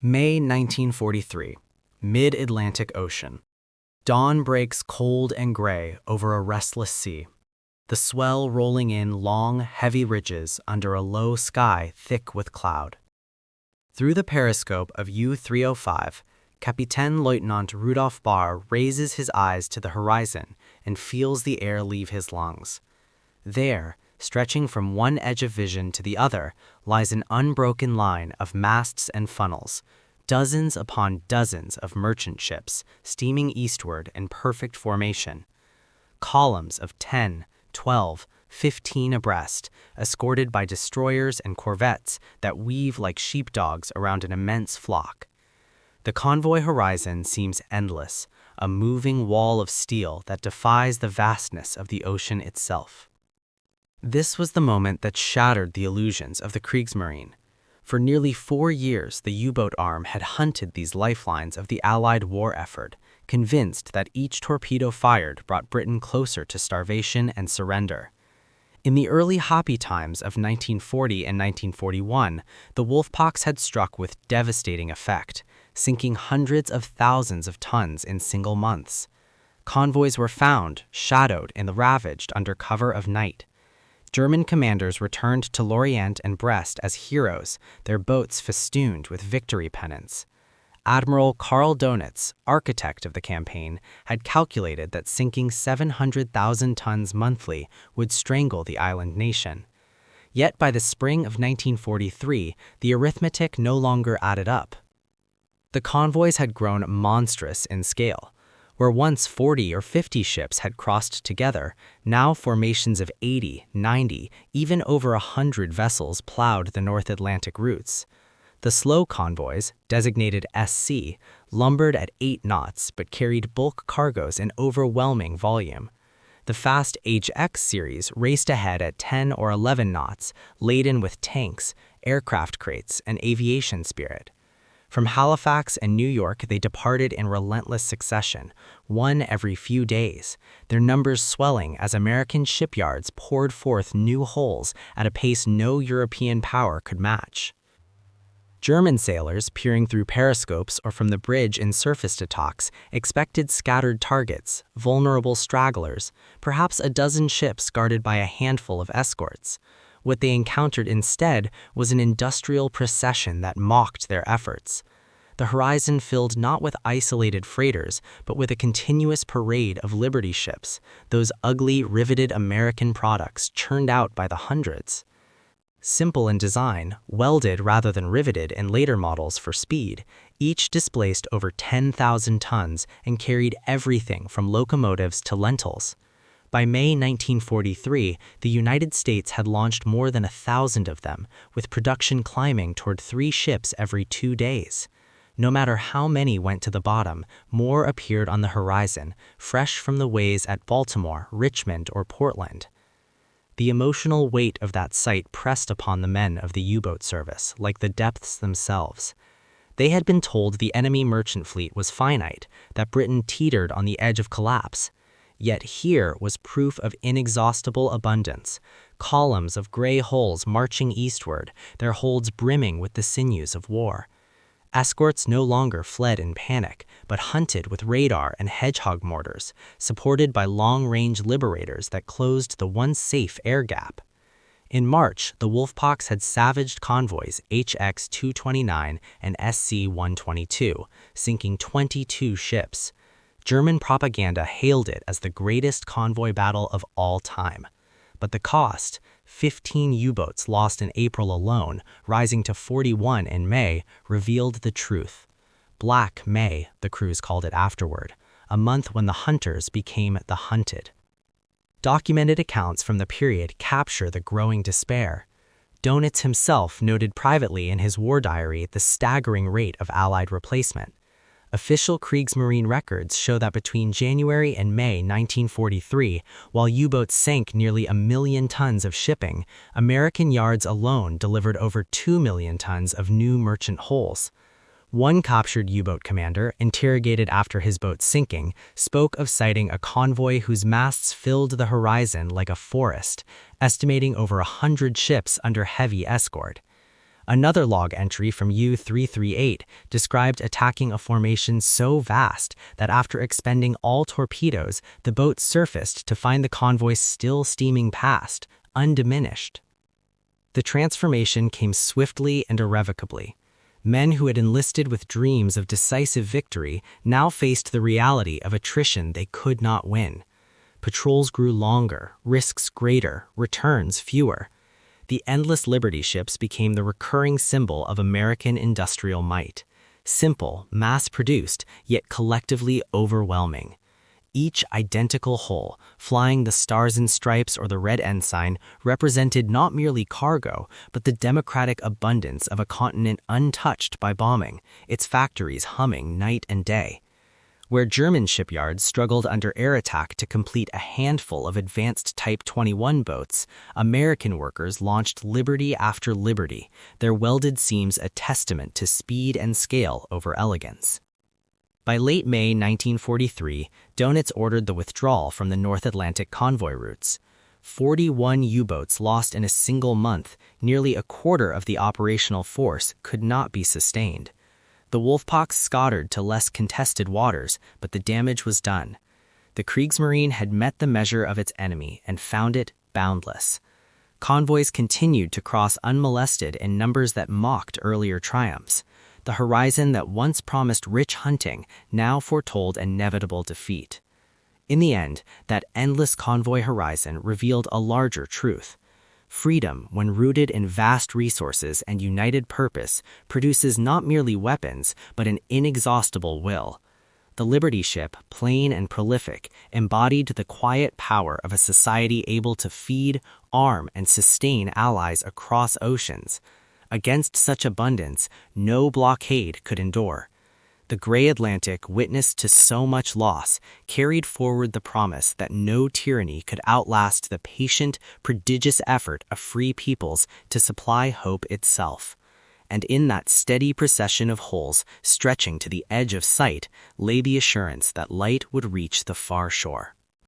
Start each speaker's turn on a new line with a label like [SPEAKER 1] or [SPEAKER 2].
[SPEAKER 1] May 1943, Mid-Atlantic Ocean. Dawn breaks cold and gray over a restless sea, the swell rolling in long, heavy ridges under a low sky thick with cloud. Through the periscope of U-305, Kapitänleutnant Rudolf Bahr raises his eyes to the horizon and feels the air leave his lungs. There, stretching from one edge of vision to the other, lies an unbroken line of masts and funnels, dozens upon dozens of merchant ships steaming eastward in perfect formation. Columns of 10, 12, 15 abreast, escorted by destroyers and corvettes that weave like sheepdogs around an immense flock. The convoy horizon seems endless, a moving wall of steel that defies the vastness of the ocean itself. This was the moment that shattered the illusions of the Kriegsmarine. For nearly 4 years, the U-boat arm had hunted these lifelines of the Allied war effort, convinced that each torpedo fired brought Britain closer to starvation and surrender. In the early happy times of 1940 and 1941, the Wolfpacks had struck with devastating effect, sinking hundreds of thousands of tons in single months. Convoys were found, shadowed and ravaged under cover of night. German commanders returned to Lorient and Brest as heroes, their boats festooned with victory pennants. Admiral Karl Donitz, architect of the campaign, had calculated that sinking 700,000 tons monthly would strangle the island nation. Yet by the spring of 1943, the arithmetic no longer added up. The convoys had grown monstrous in scale. Where once 40 or 50 ships had crossed together, now formations of 80, 90, even over 100 vessels plowed the North Atlantic routes. The slow convoys, designated SC, lumbered at 8 knots but carried bulk cargoes in overwhelming volume. The fast HX series raced ahead at 10 or 11 knots, laden with tanks, aircraft crates, and aviation spirit. From Halifax and New York, they departed in relentless succession, one every few days, their numbers swelling as American shipyards poured forth new hulls at a pace no European power could match. German sailors, peering through periscopes or from the bridge in surface attacks, expected scattered targets, vulnerable stragglers, perhaps a dozen ships guarded by a handful of escorts. What they encountered instead was an industrial procession that mocked their efforts. The horizon filled not with isolated freighters, but with a continuous parade of Liberty ships, those ugly, riveted American products churned out by the hundreds. Simple in design, welded rather than riveted in later models for speed, each displaced over 10,000 tons and carried everything from locomotives to lentils. By May 1943, the United States had launched more than 1,000 of them, with production climbing toward 3 ships every 2 days. No matter how many went to the bottom, more appeared on the horizon, fresh from the ways at Baltimore, Richmond, or Portland. The emotional weight of that sight pressed upon the men of the U-boat service, like the depths themselves. They had been told the enemy merchant fleet was finite, that Britain teetered on the edge of collapse. Yet here was proof of inexhaustible abundance, columns of gray hulls marching eastward, their holds brimming with the sinews of war. Escorts no longer fled in panic, but hunted with radar and hedgehog mortars, supported by long-range liberators that closed the once safe air gap. In March, the Wolfpacks had savaged convoys HX-229 and SC-122, sinking 22 ships. German propaganda hailed it as the greatest convoy battle of all time. But the cost, 15 U-boats lost in April alone, rising to 41 in May, revealed the truth. Black May, the crews called it afterward, a month when the hunters became the hunted. Documented accounts from the period capture the growing despair. Donitz himself noted privately in his war diary the staggering rate of Allied replacement. Official Kriegsmarine records show that between January and May 1943, while U-boats sank nearly 1 million tons of shipping, American yards alone delivered over 2 million tons of new merchant hulls. One captured U-boat commander, interrogated after his boat sinking, spoke of sighting a convoy whose masts filled the horizon like a forest, estimating over 100 ships under heavy escort. Another log entry from U-338 described attacking a formation so vast that after expending all torpedoes, the boat surfaced to find the convoy still steaming past, undiminished. The transformation came swiftly and irrevocably. Men who had enlisted with dreams of decisive victory now faced the reality of attrition they could not win. Patrols grew longer, risks greater, returns fewer. The endless Liberty ships became the recurring symbol of American industrial might. Simple, mass-produced, yet collectively overwhelming. Each identical hull, flying the Stars and Stripes or the Red Ensign, represented not merely cargo, but the democratic abundance of a continent untouched by bombing, its factories humming night and day. Where German shipyards struggled under air attack to complete a handful of advanced Type 21 boats, American workers launched liberty after liberty, their welded seams a testament to speed and scale over elegance. By late May 1943, Dönitz ordered the withdrawal from the North Atlantic convoy routes. 41 U-boats lost in a single month, nearly a quarter of the operational force, could not be sustained. The Wolfpacks scattered to less contested waters, but the damage was done. The Kriegsmarine had met the measure of its enemy and found it boundless. Convoys continued to cross unmolested in numbers that mocked earlier triumphs. The horizon that once promised rich hunting now foretold inevitable defeat. In the end, that endless convoy horizon revealed a larger truth. Freedom, when rooted in vast resources and united purpose, produces not merely weapons, but an inexhaustible will. The Liberty ship, plain and prolific, embodied the quiet power of a society able to feed, arm, and sustain allies across oceans. Against such abundance, no blockade could endure. The gray Atlantic, witness to so much loss, carried forward the promise that no tyranny could outlast the patient, prodigious effort of free peoples to supply hope itself. And in that steady procession of hulls stretching to the edge of sight lay the assurance that light would reach the far shore.